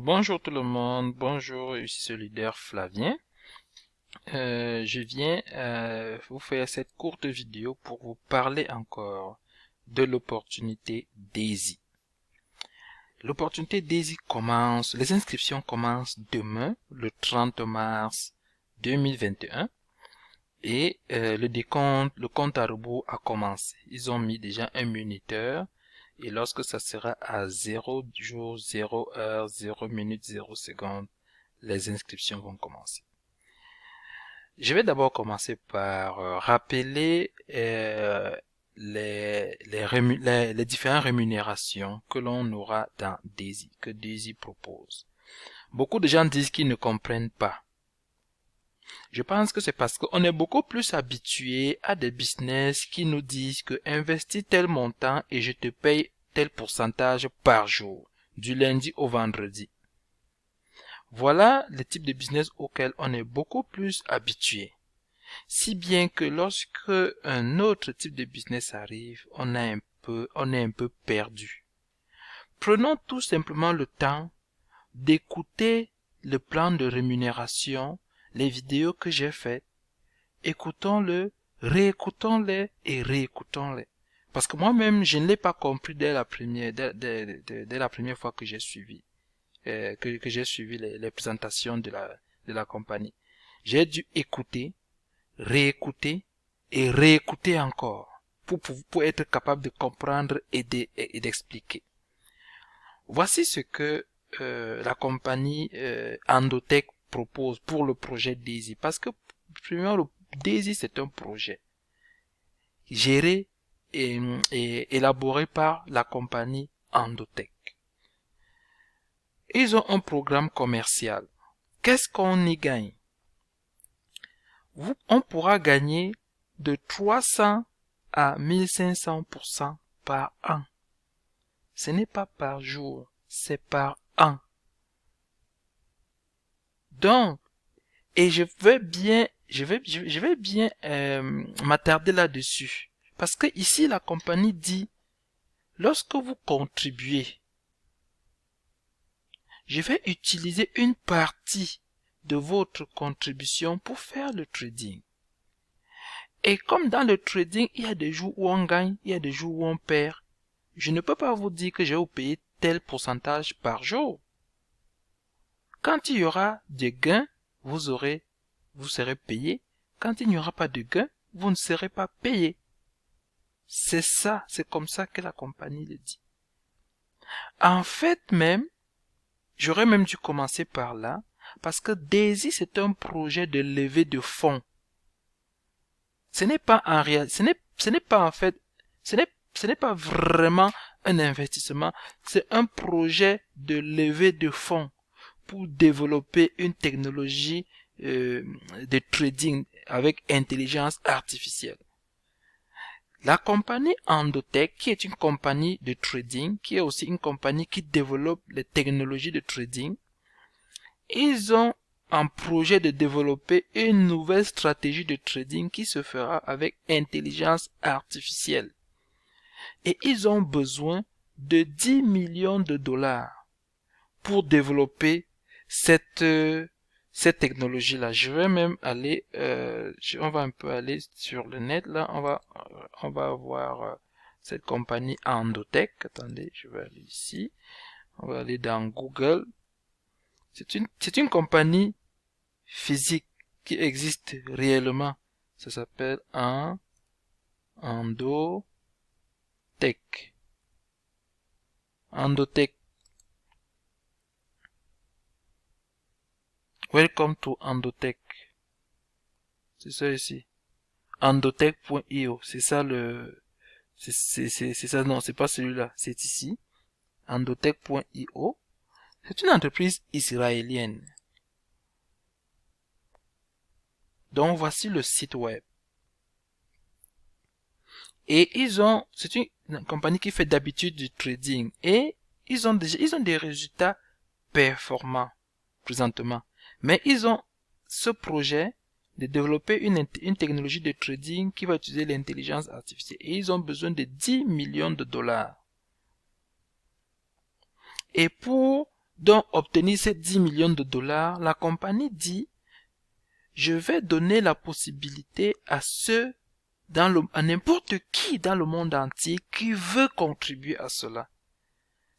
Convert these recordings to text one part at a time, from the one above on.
Bonjour tout le monde, bonjour, ici c'est le leader Flavien. Je viens vous faire cette courte vidéo pour vous parler encore de l'opportunité DAISY. L'opportunité DAISY commence, les inscriptions commencent demain, le 30 mars 2021, et le compte à rebours a commencé. Ils ont mis déjà un minuteur. Et lorsque ça sera à 0 jour, 0 heure, 0 minute, 0 seconde, les inscriptions vont commencer. Je vais d'abord commencer par rappeler les différentes rémunérations que l'on aura dans DAISY, que DAISY propose. Beaucoup de gens disent qu'ils ne comprennent pas. Je pense que c'est parce qu'on est beaucoup plus habitué à des business qui nous disent que investis tel montant et je te paye tel pourcentage par jour, du lundi au vendredi. Voilà le type de business auquel on est beaucoup plus habitué. Si bien que lorsque un autre type de business arrive, on est un peu perdu. Prenons tout simplement le temps d'écouter le plan de rémunération, les vidéos que j'ai faites. Écoutons-le, réécoutons-les et réécoutons-les. Parce que moi-même, je ne l'ai pas compris dès la première fois que j'ai suivi, que j'ai suivi les présentations de la compagnie. J'ai dû écouter, réécouter et réécouter encore pour être capable de comprendre et d'expliquer. Voici ce que la compagnie Endotech propose pour le projet DAISY. Parce que, premièrement, DAISY, c'est un projet géré et élaboré par la compagnie Endotech. Ils ont un programme commercial. Qu'est-ce qu'on y gagne? On pourra gagner de 300 à 1500% par an. Ce n'est pas par jour, c'est par an. Donc, et je vais bien m'attarder là-dessus. Parce que ici, la compagnie dit, lorsque vous contribuez, je vais utiliser une partie de votre contribution pour faire le trading. Et comme dans le trading, il y a des jours où on gagne, il y a des jours où on perd, je ne peux pas vous dire que je vais vous payer tel pourcentage par jour. Quand il y aura des gains, vous serez payé. Quand il n'y aura pas de gains, vous ne serez pas payé. C'est ça, c'est comme ça que la compagnie le dit. En fait même, j'aurais même dû commencer par là, parce que DAISY c'est un projet de levée de fonds. Ce n'est pas en réalité, ce n'est pas en fait, ce n'est pas vraiment un investissement, c'est un projet de levée de fonds pour développer une technologie de trading avec intelligence artificielle. La compagnie Endotech, qui est une compagnie de trading, qui est aussi une compagnie qui développe les technologies de trading, ils ont un projet de développer une nouvelle stratégie de trading qui se fera avec intelligence artificielle. Et ils ont besoin de 10 millions de dollars pour développer cette technologie-là. Je vais même aller, on va un peu aller sur le net là, on va voir cette compagnie Endotech. Attendez, je vais aller ici. On va aller dans Google. C'est une compagnie physique qui existe réellement. Ça s'appelle Endotech. Endotech. Welcome to Endotech. C'est ça ici. Endotech.io. C'est ça c'est ça, non, c'est pas celui-là. C'est ici. Endotech.io. C'est une entreprise israélienne. Donc voici le site web. Et c'est une compagnie qui fait d'habitude du trading. Et ils ont des résultats performants, présentement. Mais ils ont ce projet de développer une technologie de trading qui va utiliser l'intelligence artificielle. Et ils ont besoin de 10 millions de dollars. Et pour donc obtenir ces 10 millions de dollars, la compagnie dit, je vais donner la possibilité à ceux, à n'importe qui dans le monde entier qui veut contribuer à cela.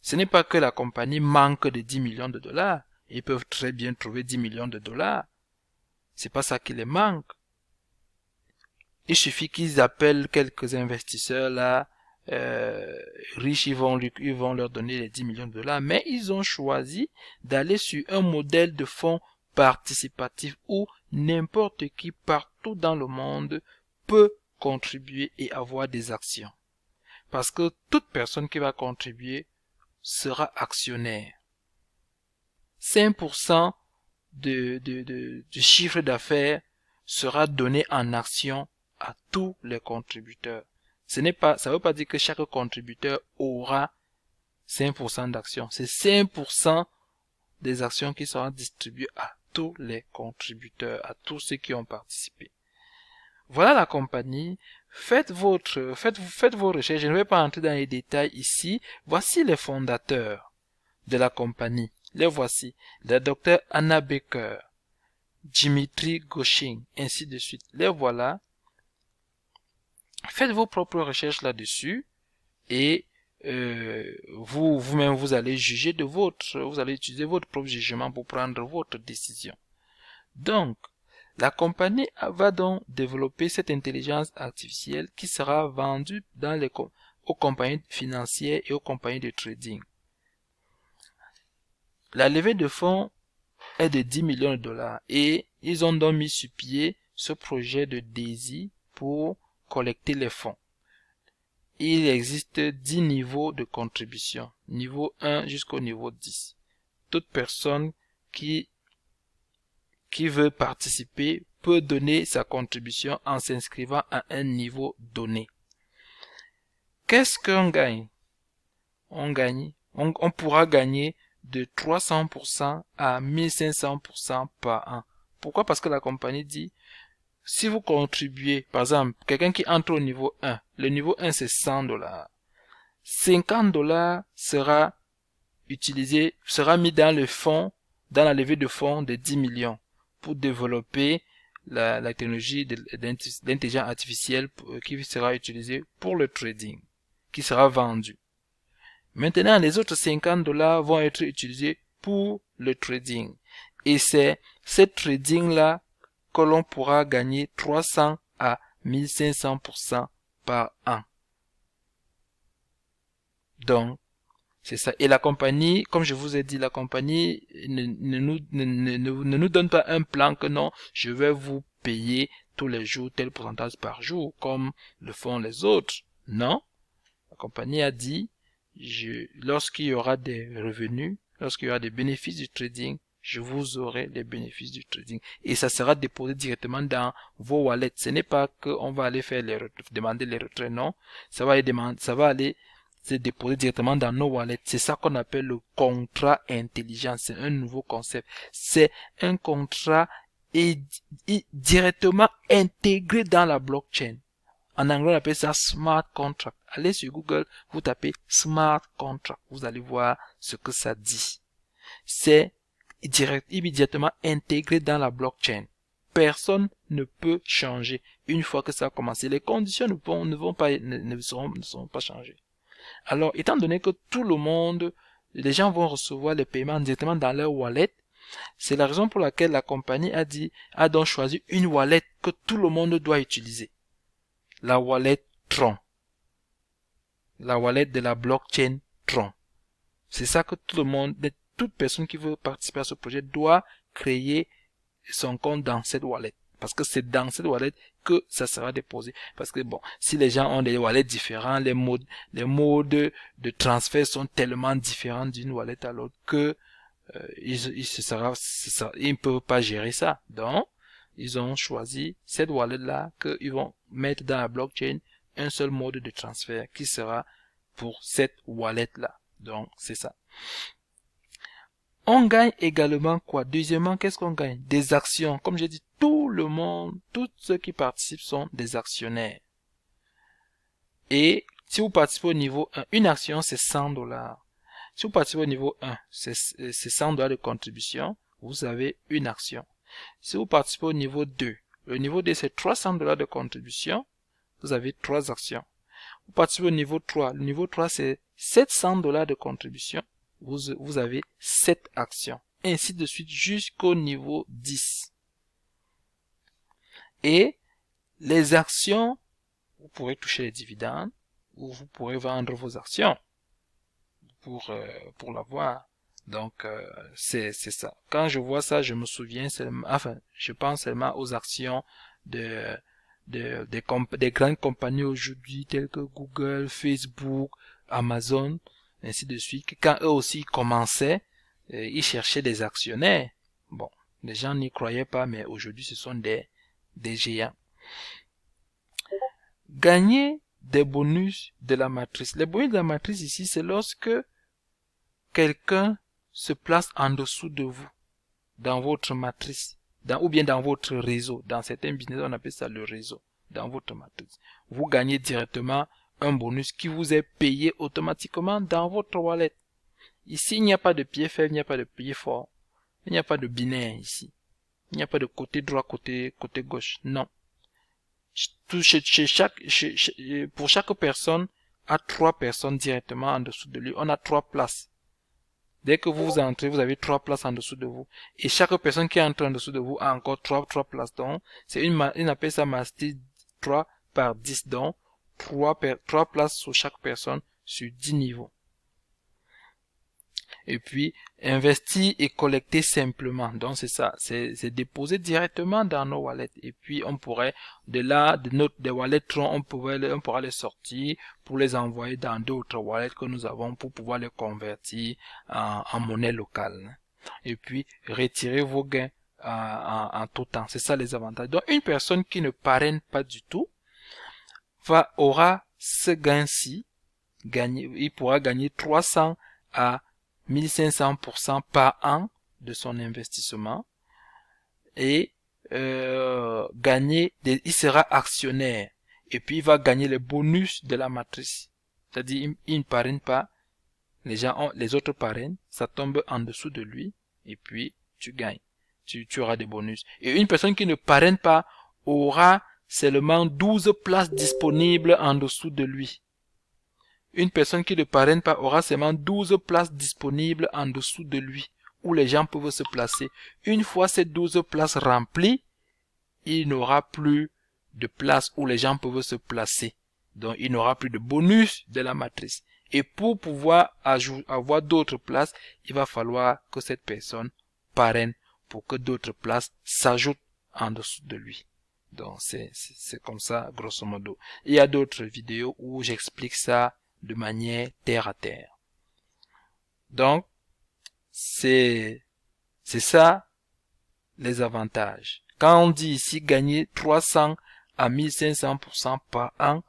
Ce n'est pas que la compagnie manque de 10 millions de dollars. Ils peuvent très bien trouver 10 millions de dollars. C'est pas ça qui les manque. Il suffit qu'ils appellent quelques investisseurs là, riches, ils vont leur donner les 10 millions de dollars, mais ils ont choisi d'aller sur un modèle de fonds participatif où n'importe qui partout dans le monde peut contribuer et avoir des actions. Parce que toute personne qui va contribuer sera actionnaire. 5% du chiffre d'affaires sera donné en actions à tous les contributeurs. Ça veut pas dire que chaque contributeur aura 5% d'actions. C'est 5% des actions qui seront distribuées à tous les contributeurs, à tous ceux qui ont participé. Voilà la compagnie. Faites vos recherches. Je ne vais pas entrer dans les détails ici. Voici les fondateurs de la compagnie. Les voici. Le docteur Anna Baker, Dimitri Goshin, ainsi de suite. Les voilà. Faites vos propres recherches là-dessus et vous-même vous allez juger vous allez utiliser votre propre jugement pour prendre votre décision. Donc, la compagnie va donc développer cette intelligence artificielle qui sera vendue aux compagnies financières et aux compagnies de trading. La levée de fonds est de 10 millions de dollars et ils ont donc mis sur pied ce projet de DAISY pour collecter les fonds. Il existe 10 niveaux de contribution, niveau 1 jusqu'au niveau 10. Toute personne qui veut participer peut donner sa contribution en s'inscrivant à un niveau donné. Qu'est-ce qu'on gagne? On pourra gagner de 300% à 1500% par an. Pourquoi? Parce que la compagnie dit, si vous contribuez, par exemple, quelqu'un qui entre au niveau 1, le niveau 1 c'est 100 $. 50 $ sera mis dans le fonds, dans la levée de fonds de 10 millions pour développer la technologie d'intelligence artificielle qui sera utilisée pour le trading, qui sera vendue. Maintenant, les autres 50 $ vont être utilisés pour le trading. Et c'est ce trading-là que l'on pourra gagner 300 à 1500% par an. Donc, c'est ça. Et la compagnie, comme je vous ai dit, la compagnie ne nous donne pas un plan que non, je vais vous payer tous les jours tel pourcentage par jour, comme le font les autres. Non. La compagnie a dit, lorsqu'il y aura des revenus, lorsqu'il y aura des bénéfices du trading, je vous aurai les bénéfices du trading. Et ça sera déposé directement dans vos wallets. Ce n'est pas qu'on va aller demander les retraits, non. Ça va aller se déposer directement dans nos wallets. C'est ça qu'on appelle le contrat intelligent. C'est un nouveau concept. C'est un contrat directement intégré dans la blockchain. En anglais, on appelle ça smart contract. Allez sur Google, vous tapez smart contract. Vous allez voir ce que ça dit. C'est immédiatement intégré dans la blockchain. Personne ne peut changer. Une fois que ça a commencé, les conditions ne seront pas changées. Alors, étant donné que tout le monde, les gens vont recevoir les paiements directement dans leur wallet, c'est la raison pour laquelle la compagnie a donc choisi une wallet que tout le monde doit utiliser. La wallet Tron. La wallet de la blockchain Tron. C'est ça que toute personne qui veut participer à ce projet doit créer son compte dans cette wallet. Parce que c'est dans cette wallet que ça sera déposé. Parce que bon, si les gens ont des wallets différents, les modes de transfert sont tellement différents d'une wallet à l'autre que ils ne peuvent pas gérer ça. Donc, ils ont choisi cette wallet-là qu'ils vont mettre dans la blockchain un seul mode de transfert qui sera pour cette wallet-là. Donc, c'est ça. On gagne également quoi? Deuxièmement, qu'est-ce qu'on gagne? Des actions. Comme j'ai dit, tout le monde, tous ceux qui participent sont des actionnaires. Et si vous participez au niveau 1, une action c'est 100 $. Si vous participez au niveau 1, c'est 100 $ de contribution, vous avez une action. Si vous participez au niveau 2, le niveau 2 c'est 300 $ de contribution, vous avez 3 actions. Vous participez au niveau 3, le niveau 3 c'est 700 $ de contribution, vous avez 7 actions. Ainsi de suite jusqu'au niveau 10. Et les actions, vous pourrez toucher les dividendes ou vous pourrez vendre vos actions pour l'avoir. Donc c'est ça. Quand je vois ça, je me souviens seulement, enfin, je pense seulement aux actions des grandes compagnies aujourd'hui telles que Google, Facebook, Amazon, ainsi de suite. Quand eux aussi commençaient, ils cherchaient des actionnaires. Bon, les gens n'y croyaient pas, mais aujourd'hui ce sont des géants. Gagner des bonus de la matrice. Les bonus de la matrice ici, c'est lorsque quelqu'un se place en dessous de vous dans votre matrice, ou bien dans votre réseau. Dans certains business, on appelle ça le réseau, dans votre matrice. Vous gagnez directement un bonus qui vous est payé automatiquement dans votre wallet. Ici, il n'y a pas de pied faible, il n'y a pas de pied fort. Il n'y a pas de binaire ici. Il n'y a pas de côté droit, côté gauche. Non. Pour chaque personne, à 3 personnes directement en dessous de lui, on a 3 places. Dès que vous entrez, vous avez 3 places en dessous de vous. Et chaque personne qui entre en dessous de vous a encore 3 places. Donc, c'est on appelle ça master 3 par 10. Donc, 3 places sur chaque personne sur 10 niveaux. Et puis, investir et collecter simplement. Donc, c'est ça. C'est déposer directement dans nos wallets. Et puis, on pourrait, des wallets Tron, on pourra les sortir pour les envoyer dans d'autres wallets que nous avons pour pouvoir les convertir en monnaie locale. Et puis, retirer vos gains en tout temps. C'est ça les avantages. Donc, une personne qui ne parraine pas du tout aura ce gain-ci. Il pourra gagner 300 à 1500% par an de son investissement et il sera actionnaire et puis il va gagner les bonus de la matrice. C'est-à-dire il ne parraine pas, les autres parrainent, ça tombe en dessous de lui et puis tu gagnes, tu auras des bonus. Et une personne qui ne parraine pas aura seulement 12 places disponibles en dessous de lui. Une personne qui ne parraine pas aura seulement 12 places disponibles en dessous de lui, où les gens peuvent se placer. Une fois ces 12 places remplies, il n'aura plus de place où les gens peuvent se placer. Donc, il n'aura plus de bonus de la matrice. Et pour pouvoir avoir d'autres places, il va falloir que cette personne parraine pour que d'autres places s'ajoutent en dessous de lui. Donc, c'est comme ça, grosso modo. Il y a d'autres vidéos où j'explique ça de manière terre à terre. Donc, c'est ça les avantages. Quand on dit ici gagner 300 à 1500% par an,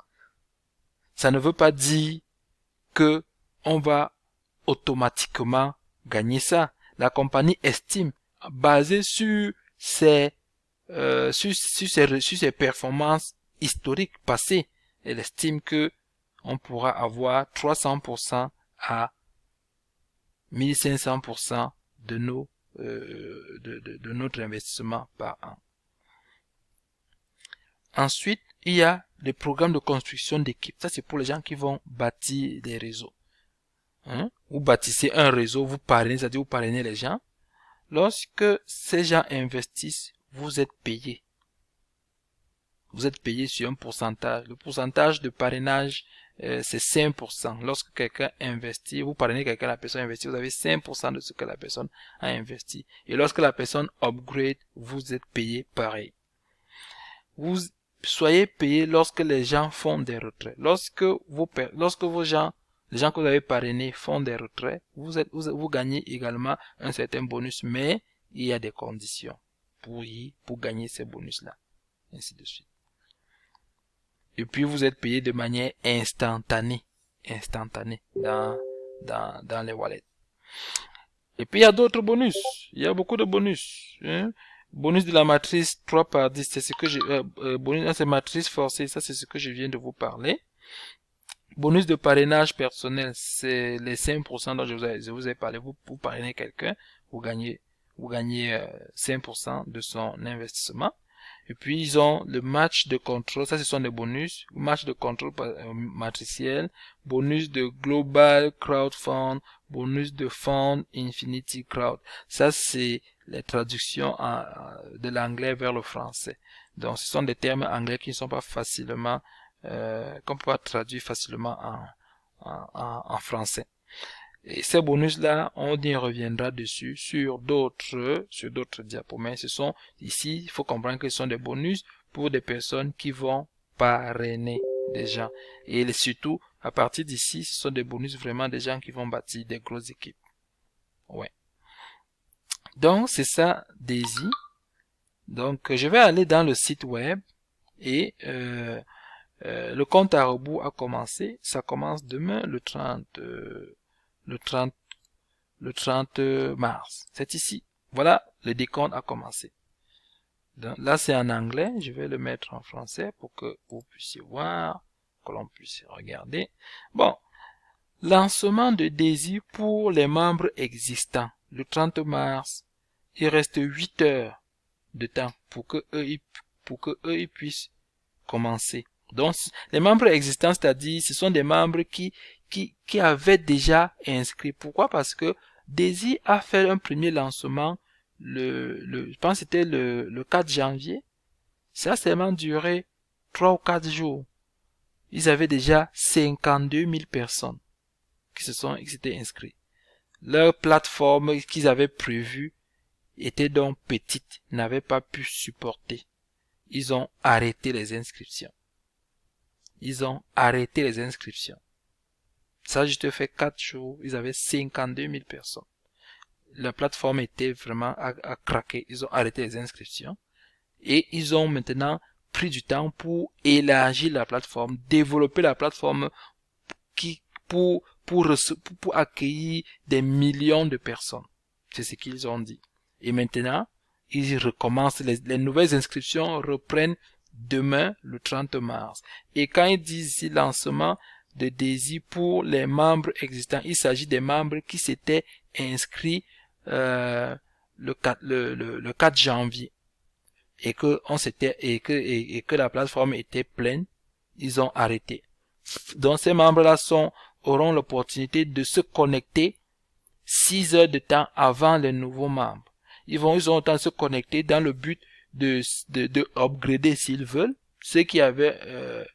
ça ne veut pas dire que on va automatiquement gagner ça. La compagnie estime, basée sur ses performances historiques passées, elle estime que on pourra avoir 300% à 1500% de notre investissement par an. Ensuite, il y a les programmes de construction d'équipe. Ça, c'est pour les gens qui vont bâtir des réseaux. Vous bâtissez un réseau, vous parrainez, c'est-à-dire vous parrainez les gens. Lorsque ces gens investissent, vous êtes payé. Vous êtes payé sur un pourcentage. Le pourcentage de parrainage, c'est 5%. Lorsque quelqu'un investit, vous parrainez quelqu'un, la personne investit, vous avez 5% de ce que la personne a investi. Et lorsque la personne upgrade, vous êtes payé pareil. Vous soyez payé lorsque les gens font des retraits. Lorsque vos gens, les gens que vous avez parrainés font des retraits, vous gagnez également un certain bonus, mais il y a des conditions pour gagner ces bonus-là. Ainsi de suite. Et puis vous êtes payé de manière instantanée dans les wallets. Et puis il y a d'autres bonus. Il y a beaucoup de bonus. Bonus de la matrice 3 par 10, c'est ce que bonus de la matrice forcée, ça c'est ce que je viens de vous parler. Bonus de parrainage personnel, c'est les 5% dont je vous ai parlé. Vous parrainez quelqu'un, vous gagnez 5% de son investissement. Et puis, ils ont le match de contrôle. Ça, ce sont des bonus. Match de contrôle matriciel. Bonus de global crowdfund. Bonus de fund infinity crowd. Ça, c'est les traductions de l'anglais vers le français. Donc, ce sont des termes anglais qui ne sont pas facilement, qu'on peut pas traduire facilement en français. Et ces bonus-là, on y reviendra dessus sur d'autres diapos. Mais ce sont, ici, il faut comprendre que ce sont des bonus pour des personnes qui vont parrainer des gens. Et surtout, à partir d'ici, ce sont des bonus vraiment des gens qui vont bâtir des grosses équipes. Ouais. Donc, c'est ça, Daisy. Donc, je vais aller dans le site web et le compte à rebours a commencé. Ça commence demain, le 30 mars. C'est ici. Voilà, le décompte a commencé. Donc, là, c'est en anglais. Je vais le mettre en français pour que vous puissiez voir, que l'on puisse regarder. Bon, lancement de Daisy pour les membres existants. Le 30 mars, il reste 8 heures de temps pour que eux ils puissent commencer. Donc, les membres existants, c'est-à-dire, ce sont des membres qui avaient déjà inscrit. Pourquoi? Parce que Daisy a fait un premier lancement je pense que c'était le 4 janvier. Ça a seulement duré 3 ou 4 jours. Ils avaient déjà 52 000 personnes qui s'étaient inscrits. Leur plateforme qu'ils avaient prévue était donc petite, n'avait pas pu supporter. Ils ont arrêté les inscriptions. Ça, je te fais 4 jours, ils avaient 52 000 personnes. La plateforme était vraiment à craquer. Ils ont arrêté les inscriptions. Et ils ont maintenant pris du temps pour élargir la plateforme, développer la plateforme pour accueillir des millions de personnes. C'est ce qu'ils ont dit. Et maintenant, ils recommencent, les nouvelles inscriptions reprennent demain, le 30 mars. Et quand ils disent ici lancement de Daisy pour les membres existants, il s'agit des membres qui s'étaient inscrits le 4 janvier et que la plateforme était pleine, ils ont arrêté. Donc ces membres-là auront l'opportunité de se connecter 6 heures de temps avant les nouveaux membres. Ils ont le temps de se connecter dans le but de upgrader s'ils veulent. Ceux qui veulent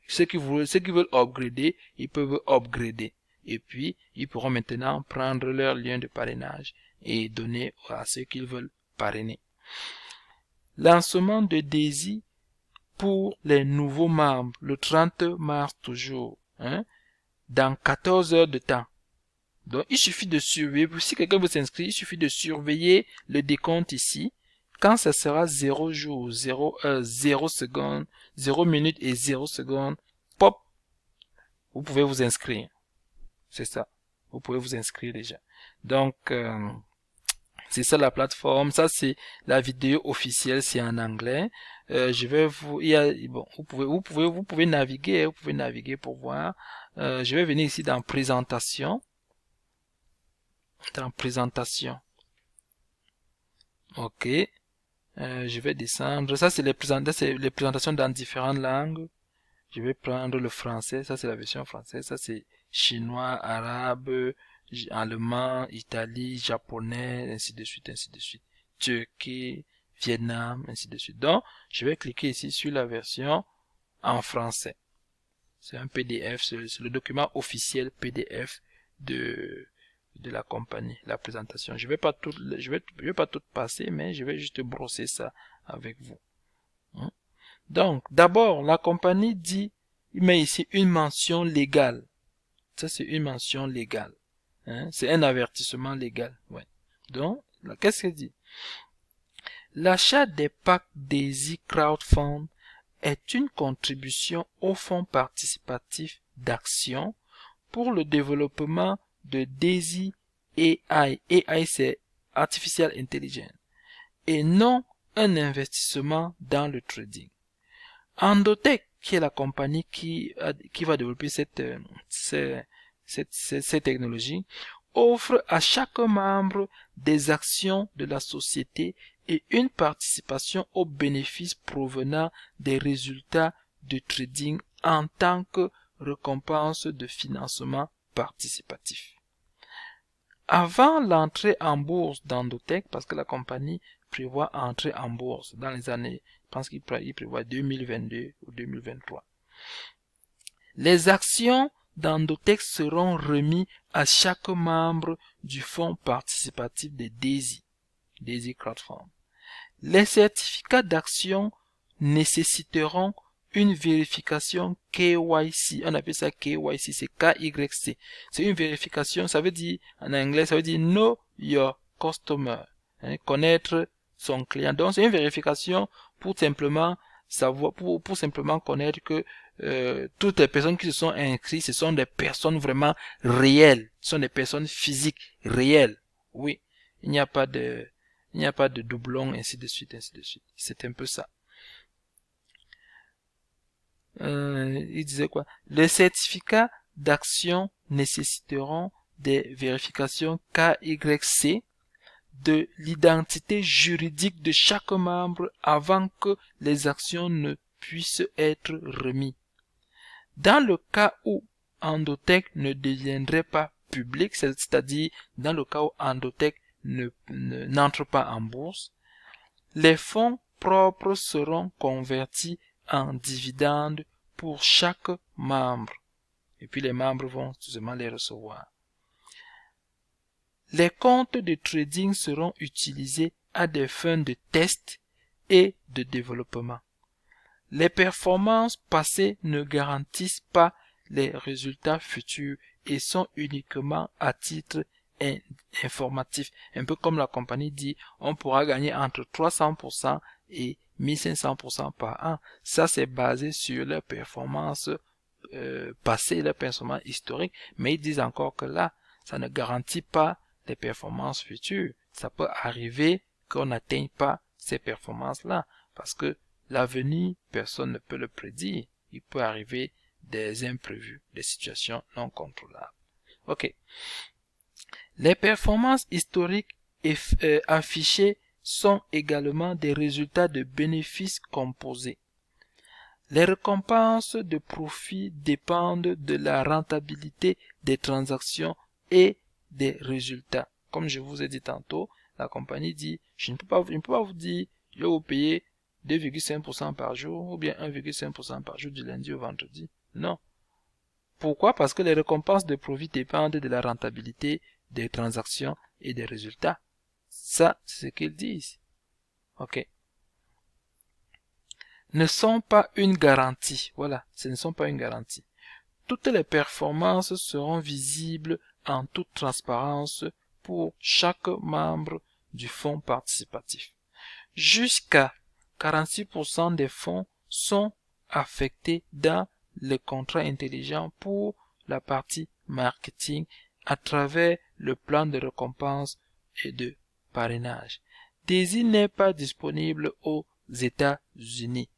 upgrader, ils peuvent upgrader. Et puis, ils pourront maintenant prendre leur lien de parrainage et donner à ceux qu'ils veulent parrainer. Lancement de Daisy pour les nouveaux membres, le 30 mars toujours, dans 14 heures de temps. Donc, il suffit de surveiller, si quelqu'un veut s'inscrire, il suffit de surveiller le décompte ici. Quand ça sera 0 jour, 0 heure, 0 seconde, 0 minute et 0 seconde, pop, vous pouvez vous inscrire. C'est ça. Vous pouvez vous inscrire déjà. Donc, c'est ça la plateforme. Ça, c'est la vidéo officielle, c'est en anglais. Je vais vous pouvez naviguer, vous pouvez naviguer pour voir. Je vais venir ici dans présentation. Ok. Je vais descendre. Ça, c'est les présentations dans différentes langues. Je vais prendre le français. Ça, c'est la version française. Ça, c'est chinois, arabe, allemand, Italie, japonais, ainsi de suite. Turquie, Vietnam, ainsi de suite. Donc, je vais cliquer ici sur la version en français. C'est un PDF, c'est le document officiel PDF de la compagnie, la présentation. Je vais pas tout passer, mais je vais juste brosser ça avec vous. Donc, d'abord, la compagnie dit, il met ici une mention légale. Ça, c'est une mention légale. C'est un avertissement légal. Ouais. Donc, qu'est-ce qu'elle dit? L'achat des packs Daisy Crowdfund est une contribution au fonds participatif d'action pour le développement de Daisy AI. AI, c'est Artificial Intelligence. Et non un investissement dans le trading. Endotech, qui est la compagnie qui va développer cette technologie, offre à chaque membre des actions de la société et une participation aux bénéfices provenant des résultats de trading en tant que récompense de financement participatif. Avant l'entrée en bourse d'Endotech, parce que la compagnie prévoit entrer en bourse dans les années, je pense qu'il prévoit 2022 ou 2023. Les actions d'Endotech seront remises à chaque membre du fonds participatif de DAISY Crowdfund. Les certificats d'action nécessiteront une vérification KYC. On appelle ça KYC, c'est KYC. C'est une vérification, ça veut dire, en anglais, ça veut dire Know Your Customer. Connaître son client. Donc, c'est une vérification pour simplement savoir, pour simplement connaître que toutes les personnes qui se sont inscrites, ce sont des personnes vraiment réelles. Ce sont des personnes physiques réelles. Oui. Il n'y a pas de doublons, ainsi de suite, ainsi de suite. C'est un peu ça. Il disait quoi? Les certificats d'action nécessiteront des vérifications KYC de l'identité juridique de chaque membre avant que les actions ne puissent être remises. Dans le cas où Endotech ne deviendrait pas public, c'est-à-dire dans le cas où Endotech n'entre pas en bourse, les fonds propres seront convertis en dividendes pour chaque membre. Et puis les membres vont tout simplement les recevoir. Les comptes de trading seront utilisés à des fins de test et de développement. Les performances passées ne garantissent pas les résultats futurs et sont uniquement à titre informatif. Un peu comme la compagnie dit, on pourra gagner entre 300% et 1500% par an. Ça, c'est basé sur leurs performances passées, leurs performances historiques. Mais ils disent encore que là, ça ne garantit pas les performances futures. Ça peut arriver qu'on n'atteigne pas ces performances-là. Parce que l'avenir, personne ne peut le prédire. Il peut arriver des imprévus, des situations non contrôlables. Ok. Les performances historiques affichées sont également des résultats de bénéfices composés. Les récompenses de profit dépendent de la rentabilité des transactions et des résultats. Comme je vous ai dit tantôt, la compagnie dit, je ne peux pas vous dire, je vais vous payer 2,5% par jour ou bien 1,5% par jour du lundi au vendredi. Non. Pourquoi? Parce que les récompenses de profit dépendent de la rentabilité des transactions et des résultats. Ça, c'est ce qu'ils disent. Ok. Ne sont pas une garantie. Voilà, ce ne sont pas une garantie. Toutes les performances seront visibles en toute transparence pour chaque membre du fonds participatif. Jusqu'à 46% des fonds sont affectés dans les contrats intelligents pour la partie marketing à travers le plan de récompense et de parrainage. DAISY n'est pas disponible aux États-Unis.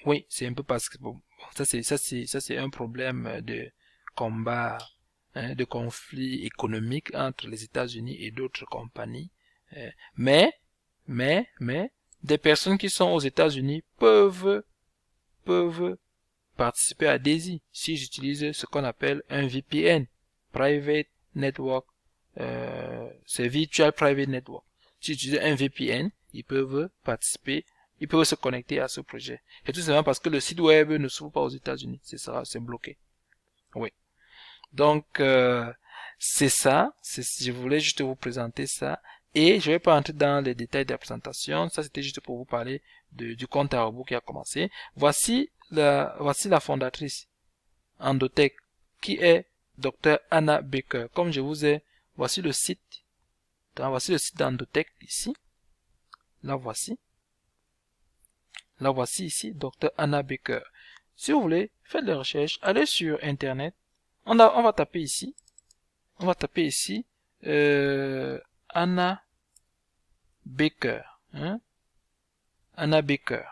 Oui, c'est un peu parce que bon, ça c'est un problème de combat, de conflit économique entre les États-Unis et d'autres compagnies. Mais des personnes qui sont aux États-Unis peuvent participer à DAISY si j'utilise ce qu'on appelle un VPN, Private Network, c'est Virtual Private Network. Si j'utilise un VPN, ils peuvent participer, ils peuvent se connecter à ce projet. Et tout simplement parce que le site web ne s'ouvre pas aux États-Unis, c'est bloqué. Oui. Donc c'est ça, je voulais juste vous présenter ça. Et je vais pas entrer dans les détails de la présentation. Ça, c'était juste pour vous parler du compte à rebours qui a commencé. Voici la fondatrice Endotech, qui est Dr. Anna Baker. Comme je vous ai, voici le site d'Endotech ici. La voici ici, Dr. Anna Baker. Si vous voulez, faites des recherches, allez sur Internet. On va taper ici. Anna Baker. Anna Baker.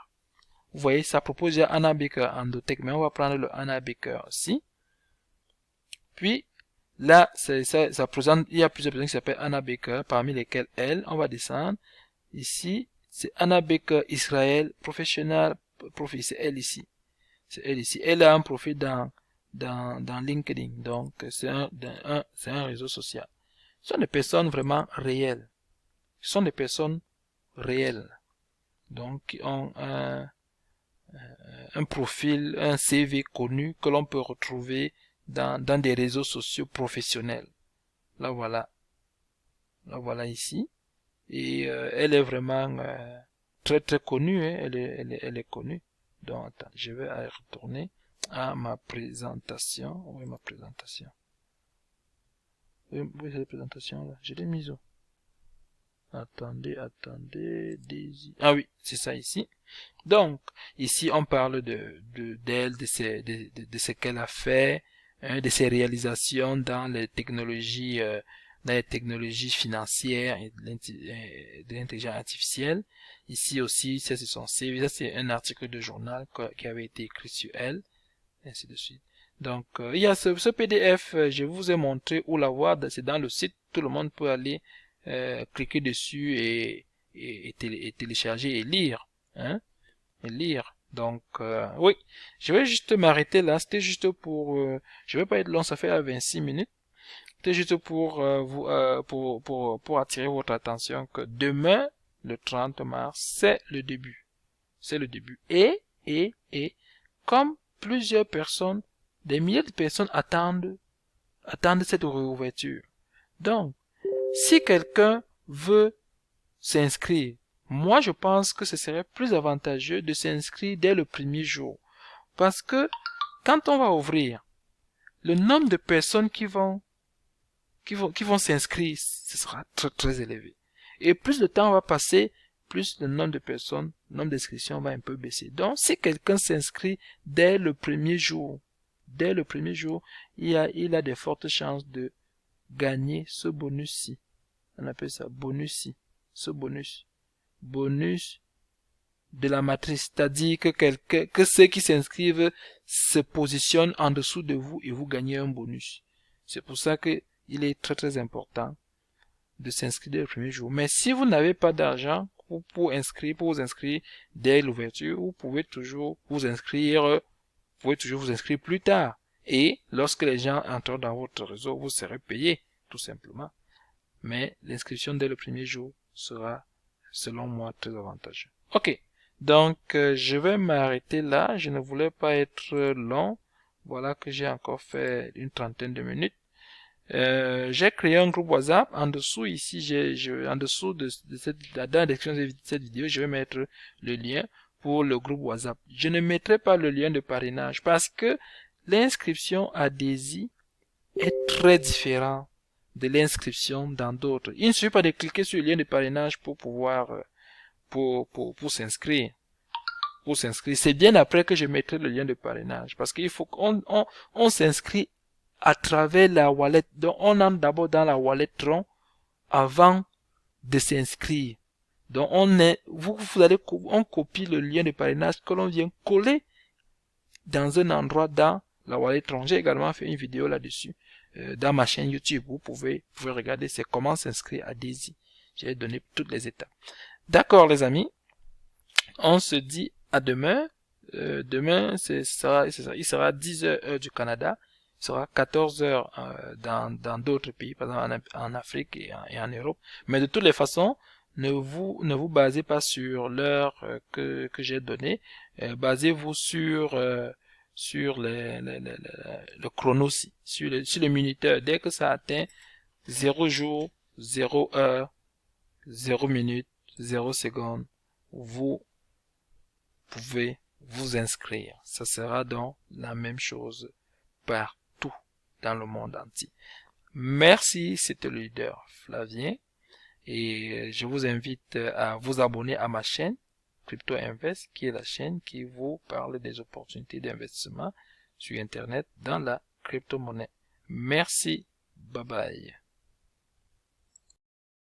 Vous voyez, ça propose déjà Anna Baker Endotech, mais on va prendre le Anna Baker aussi. Puis, là, ça présente, il y a plusieurs personnes qui s'appellent Anna Baker, parmi lesquelles elle, on va descendre. Ici, c'est Anna Baker Israël, professionnel, profil, c'est elle ici. C'est elle ici. Elle a un profil dans LinkedIn, donc c'est un réseau social. Ce sont des personnes vraiment réelles. Ce sont des personnes réelles. Donc, qui ont un profil, un CV connu que l'on peut retrouver dans des réseaux sociaux professionnels. Là voilà. Là voilà ici. Et elle est vraiment très très connue. Hein. Elle est connue. Donc, attends, je vais retourner à ma présentation. Oui, ma présentation. Oui, c'est la présentation là. Je l'ai mise où? Attendez. Ah oui, c'est ça ici. Donc, ici, on parle d'elle, de ce qu'elle a fait, hein, de ses réalisations dans les technologies financières et de l'intelligence artificielle. Ici aussi, ça c'est son CV, ça c'est un article de journal qui avait été écrit sur elle, et ainsi de suite. Donc, il y a ce PDF, je vous ai montré où l'avoir, c'est dans le site, tout le monde peut aller cliquer dessus et télécharger et lire, hein, et lire. Donc, oui, je vais juste m'arrêter là, c'était juste pour, je vais pas être long, ça fait 26 minutes, c'était juste pour pour attirer votre attention que demain, le 30 mars, c'est le début. C'est le début. Et, comme plusieurs personnes, des milliers de personnes attendent cette réouverture. Donc, si quelqu'un veut s'inscrire, moi je pense que ce serait plus avantageux de s'inscrire dès le premier jour. Parce que quand on va ouvrir, le nombre de personnes qui vont s'inscrire, ce sera très très élevé. Et plus le temps va passer, plus le nombre de personnes, le nombre d'inscriptions va un peu baisser. Donc, si quelqu'un s'inscrit dès le premier jour, il a de fortes chances de gagner ce bonus-ci. On appelle ça bonus-ci. Ce bonus. Bonus de la matrice. C'est-à-dire que ceux qui s'inscrivent se positionnent en dessous de vous et vous gagnez un bonus. C'est pour ça que il est très très important de s'inscrire dès le premier jour. Mais si vous n'avez pas d'argent pour vous inscrire dès l'ouverture, vous pouvez toujours vous inscrire plus tard. Et lorsque les gens entrent dans votre réseau, vous serez payé, tout simplement. Mais l'inscription dès le premier jour sera, selon moi, très avantageux. Ok. Donc, je vais m'arrêter là. Je ne voulais pas être long. Voilà que j'ai encore fait une trentaine de minutes. J'ai créé un groupe WhatsApp. En dessous, ici, en dessous dans la description de cette vidéo, je vais mettre le lien pour le groupe WhatsApp. Je ne mettrai pas le lien de parrainage parce que l'inscription à DAISY est très différente de l'inscription dans d'autres. Il ne suffit pas de cliquer sur le lien de parrainage pour pouvoir pour s'inscrire. Pour s'inscrire, c'est bien après que je mettrai le lien de parrainage parce qu'il faut qu'on s'inscrit à travers la wallet. Donc on entre d'abord dans la wallet Tron avant de s'inscrire. Donc on copie le lien de parrainage que l'on vient coller dans un endroit dans la wallet Tron. J'ai également fait une vidéo là-dessus dans ma chaîne YouTube. Vous pouvez regarder, c'est comment s'inscrire à DAISY. J'ai donné toutes les étapes. D'accord les amis, on se dit à demain. Demain, il sera 10h heure du Canada, il sera 14h dans d'autres pays, par exemple en Afrique et en Europe. Mais de toutes les façons, ne vous basez pas sur l'heure que j'ai donnée. Basez-vous sur le chrono, sur le minuteur. Dès que ça atteint 0 jour, 0 heure, 0 minute, 0 seconde, vous pouvez vous inscrire. Ça sera donc la même chose partout dans le monde entier. Merci, c'était le leader Flavien et je vous invite à vous abonner à ma chaîne Crypto Invest, qui est la chaîne qui vous parle des opportunités d'investissement sur Internet dans la crypto-monnaie. Merci, bye bye.